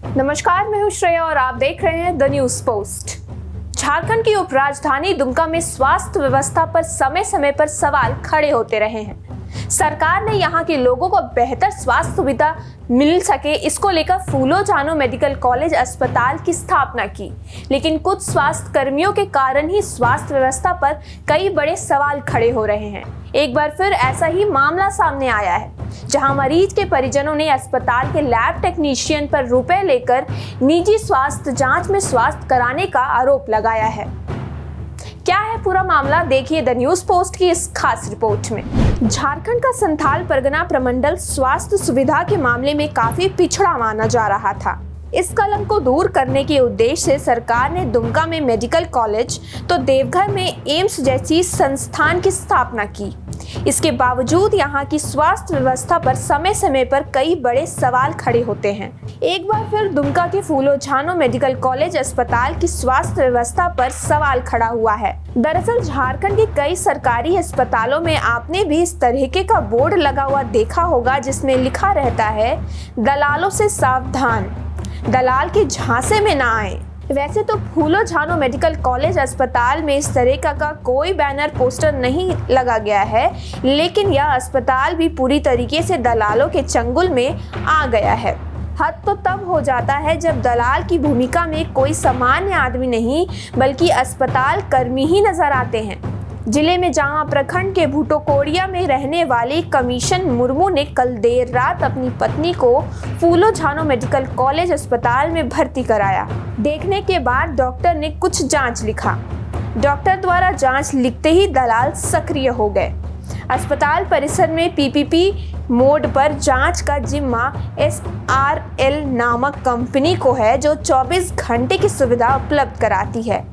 नमस्कार, मैं हूं श्रेया और आप देख रहे हैं द न्यूज पोस्ट। झारखंड की उपराजधानी दुमका में स्वास्थ्य व्यवस्था पर समय समय पर सवाल खड़े होते रहे हैं। सरकार ने यहां के लोगों को बेहतर स्वास्थ्य सुविधा मिल सके, इसको लेकर फूलो जानो मेडिकल कॉलेज अस्पताल की स्थापना की, लेकिन कुछ स्वास्थ्य कर्मियों के कारण ही स्वास्थ्य व्यवस्था पर कई बड़े सवाल खड़े हो रहे हैं। एक बार फिर ऐसा ही मामला सामने आया है, जहां मरीज के परिजनों ने अस्पताल के लैब टेक्नीशियन पर रुपए लेकर निजी स्वास्थ्य जांच में स्वास्थ्य कराने का आरोप लगाया है। क्या है पूरा मामला, देखिए द न्यूज पोस्ट की इस खास रिपोर्ट में। झारखंड का संथाल परगना प्रमंडल स्वास्थ्य सुविधा के मामले में काफी पिछड़ा माना जा रहा था। इस कलंक को दूर करने के उद्देश्य से सरकार ने दुमका में मेडिकल कॉलेज तो देवघर में एम्स जैसी संस्थान की स्थापना की। इसके बावजूद यहाँ की स्वास्थ्य व्यवस्था पर समय समय पर कई बड़े सवाल खड़े होते हैं। एक बार फिर दुमका के फूलो झानो मेडिकल कॉलेज अस्पताल की स्वास्थ्य व्यवस्था पर सवाल खड़ा हुआ है। दरअसल झारखंड के कई सरकारी अस्पतालों में आपने भी इस तरीके का बोर्ड लगा हुआ देखा होगा, जिसमें लिखा रहता है, दलालों से सावधान, दलाल के झांसे में ना आए। वैसे तो फूलो झानो मेडिकल कॉलेज अस्पताल में इस तरह का कोई बैनर पोस्टर नहीं लगा गया है, लेकिन यह अस्पताल भी पूरी तरीके से दलालों के चंगुल में आ गया है। हद तो तब हो जाता है जब दलाल की भूमिका में कोई सामान्य आदमी नहीं बल्कि अस्पताल कर्मी ही नजर आते हैं। जिले में जहां प्रखंड के भूटोकोड़िया में रहने वाली कमीशन मुर्मू ने कल देर रात अपनी पत्नी को फूलो झानो मेडिकल कॉलेज अस्पताल में भर्ती कराया। देखने के बाद डॉक्टर ने कुछ जांच लिखा। डॉक्टर द्वारा जांच लिखते ही दलाल सक्रिय हो गए। अस्पताल परिसर में पीपीपी मोड पर जांच का जिम्मा SRL नामक कंपनी को है, जो 24 घंटे की सुविधा उपलब्ध कराती है।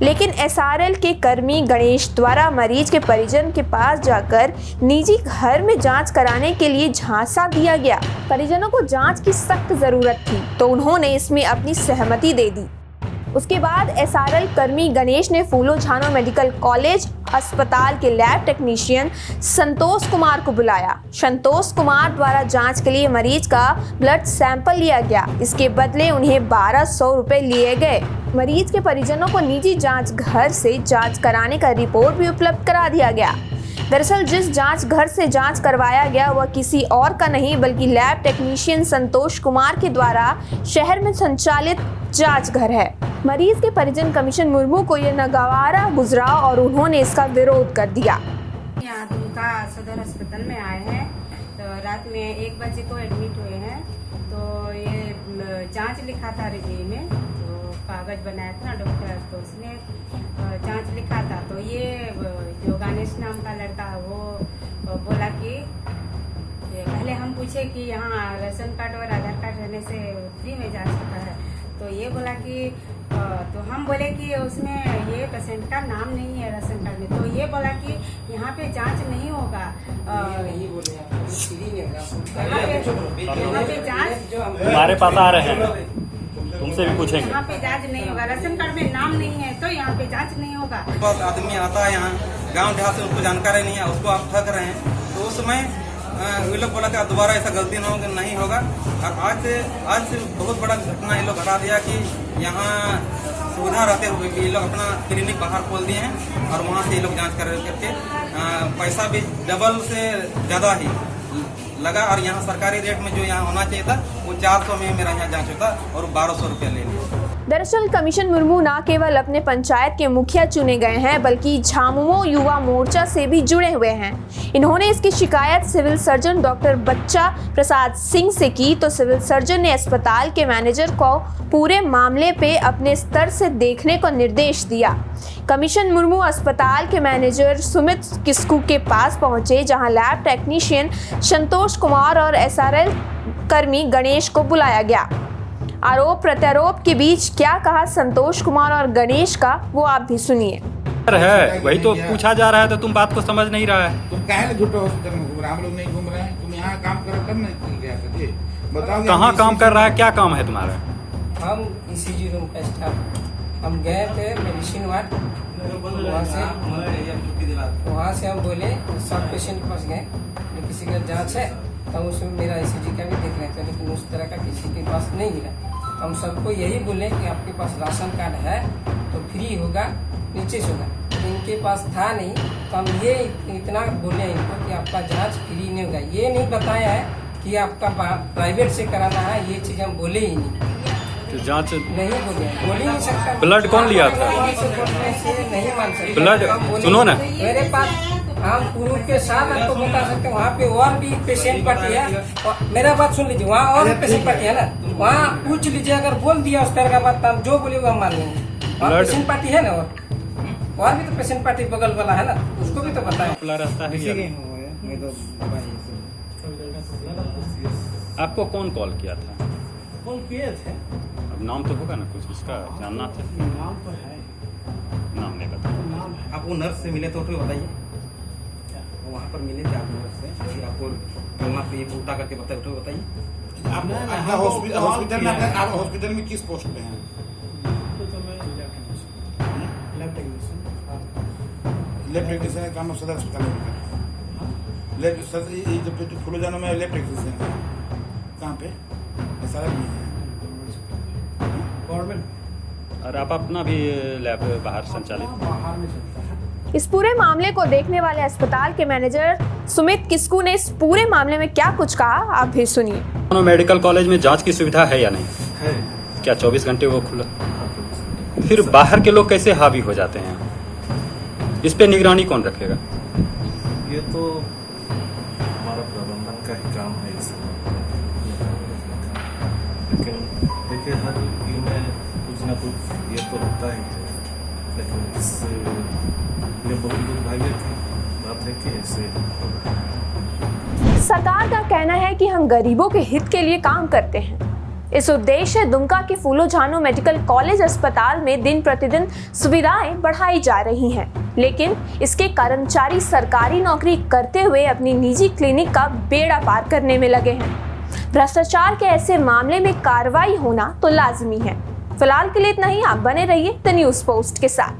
लेकिन SRL के कर्मी गणेश द्वारा मरीज के परिजन के पास जाकर निजी घर में जांच कराने के लिए झांसा दिया गया। परिजनों को जांच की सख्त जरूरत थी, तो उन्होंने इसमें अपनी सहमति दे दी। उसके बाद SRL कर्मी गणेश ने फूलो झानो मेडिकल कॉलेज अस्पताल के लैब टेक्नीशियन संतोष कुमार को बुलाया। संतोष कुमार द्वारा जांच के लिए मरीज का ब्लड सैंपल लिया गया। इसके बदले उन्हें 1200 रुपए लिए गए। मरीज के परिजनों को निजी जांच घर से जांच कराने का रिपोर्ट भी उपलब्ध करा दिया गया। दरअसल जिस जांच घर से जांच करवाया गया वह किसी और का नहीं बल्कि लैब टेक्नीशियन संतोष कुमार के द्वारा शहर में संचालित जांच घर है। मरीज के परिजन कमीशन मुर्मू को यह नागवारा गुजरा और उन्होंने इसका विरोध कर दिया। यहाँ दुमका सदर अस्पताल में आए हैं, तो रात में 1 बजे को एडमिट हुए हैं। तो ये जांच लिखा था रिव्यू में, तो कागज बनाया था ना डॉक्टर, तो उसने जांच लिखा था। तो ये जो गणेश नाम का लड़का है वो बोला कि पहले हम पूछे कि यहाँ राशन कार्ड और आधार कार्ड रहने से फ्री में जांच होता है। तो ये बोला कि तो हम बोले कि उसमें ये पेशेंट का नाम नहीं है राशन कार्ड में। तो ये बोला कि यहाँ पे जांच नहीं होगा, यहाँ पे जांच हमारे पास आ रहे हैं, तुमसे भी पूछेंगे। यहाँ पे जांच नहीं होगा, राशन कार्ड में नाम नहीं है तो यहाँ पे जांच नहीं होगा। बहुत आदमी आता है यहाँ गांव देहात से, उसको जानकारी नहीं है, उसको आप ठग रहे हैं। तो उस समय ये लोग बोला कि दोबारा ऐसा गलती नहीं होगा। और आज से बहुत बड़ा घटना ये लोग घटा दिया कि यहाँ सुविधा रहते हुए ये लोग अपना क्लिनिक बाहर खोल दिए हैं और वहाँ से ये लोग जांच करके पैसा भी डबल से ज़्यादा ही लगा। और यहाँ सरकारी रेट में जो यहाँ होना चाहिए था वो 400 में मेरा यहाँ जांच होता और 1200 रुपया ले लिया। दरअसल कमीशन मुर्मू न केवल अपने पंचायत के मुखिया चुने गए हैं बल्कि झामुमो युवा मोर्चा से भी जुड़े हुए हैं। इन्होंने इसकी शिकायत सिविल सर्जन डॉक्टर बच्चा प्रसाद सिंह से की, तो सिविल सर्जन ने अस्पताल के मैनेजर को पूरे मामले पे अपने स्तर से देखने को निर्देश दिया। कमीशन मुर्मू अस्पताल के मैनेजर सुमित किस्कू के पास पहुंचे, जहां लैब टेक्नीशियन संतोष कुमार और SRL कर्मी गणेश को बुलाया गया। आरोप प्रत्यारोप के बीच क्या कहा संतोष कुमार और गणेश का, वो आप भी सुनिए। है वही तो पूछा जा रहा है, तो तुम बात को समझ नहीं रहा है। तुम काहे झूठे हॉस्पिटल में घूम रहे हैं? हम लोग नहीं घूम रहे हैं। तुम यहाँ काम करो तब नहीं गया था। बताओ कहाँ काम कर रहा है, क्या काम है तुम्हारा? हम ECG रूम का स्टाफ, हम गए थे मेडिसिन वार्ड, वहाँ से हम बोले सब पेशेंट के पास गए, किसी का जांच है, तो उसमें मेरा ECG का भी देख रहे थे, लेकिन उस तरह का किसी के पास नहीं मिला। हम सबको यही बोले कि आपके पास राशन कार्ड है तो फ्री होगा, नीचे से होगा। इनके पास था नहीं, तो हम ये इतना बोले इनको कि आपका जांच फ्री नहीं होगा। ये नहीं बताया है कि आपका प्राइवेट से कराना है, ये चीज़ हम बोले ही नहीं। तो जांच नहीं बोले, बोल ही नहीं सकता। ब्लड कौन लिया था? नहीं मान सकते। ब्लड सुनो ना, मेरे पास हम प्रूफ के साथ आपको बता सकते हैं। वहाँ पे और भी पेशेंट पार्टी है, और मेरा बात सुन लीजिए, वहाँ और भी पेशेंट पार्टी है ना, वहाँ पूछ लीजिए। अगर बोल दिया उस तरह का बात, हम जो बोलेगा हम मान लेंगे। वहाँ पेशेंट पार्टी है ना, और भी तो पेशेंट पार्टी बगल वाला है ना, उसको भी तो बताया। खुला रास्ता है या नहीं? आपको कौन कॉल किया था? कॉल किए थे। अब नाम तो होगा ना कुछ, इसका जानना था। नाम तो है, नाम नहीं बता। नाम है। आप वो नर्स से मिले तो बताइए, वहाँ पर मिले थे आप नर्स से, फिर आपको बोलना पे ये उल्टा करके बताइए। आप हॉस्पिटल में किस पोस्ट पे हैं? लैब टेक्नीशियन का काम सदर अस्पताल में। लैब जब फुलोजानो में लैब टेक्नीशियन है, कहाँ पे? सारा नहीं है गवर्नमेंट। और आप अपना भी लैब बाहर संचालित? बाहर में चलता है। इस पूरे मामले को देखने वाले अस्पताल के मैनेजर सुमित किस्कू ने इस पूरे मामले में क्या कुछ कहा, आप भी सुनिए। दोनों मेडिकल कॉलेज में जांच की सुविधा है या नहीं? है। क्या 24 घंटे वो खुला? फिर बाहर के लोग कैसे हावी हो जाते हैं? इस पे निगरानी कौन रखेगा? ये तो हमारा प्रबंधन का ही काम है, इस लेकिन देखिए हर ये में कुछ ना कुछ ये तो होता ही है, लेकिन इससे ये बहुत दुर्भाग्य की बात है कि ऐसे सरकार का कहना है कि हम गरीबों के हित के लिए काम करते हैं। इस उद्देश्य दुमका के फूलो झानो मेडिकल कॉलेज अस्पताल में दिन प्रतिदिन सुविधाएं बढ़ाई जा रही हैं, लेकिन इसके कर्मचारी सरकारी नौकरी करते हुए अपनी निजी क्लिनिक का बेड़ा पार करने में लगे हैं। भ्रष्टाचार के ऐसे मामले में कार्रवाई होना तो लाजमी है। फिलहाल के लिए इतना ही। आप बने रहिए द न्यूज़ पोस्ट के साथ।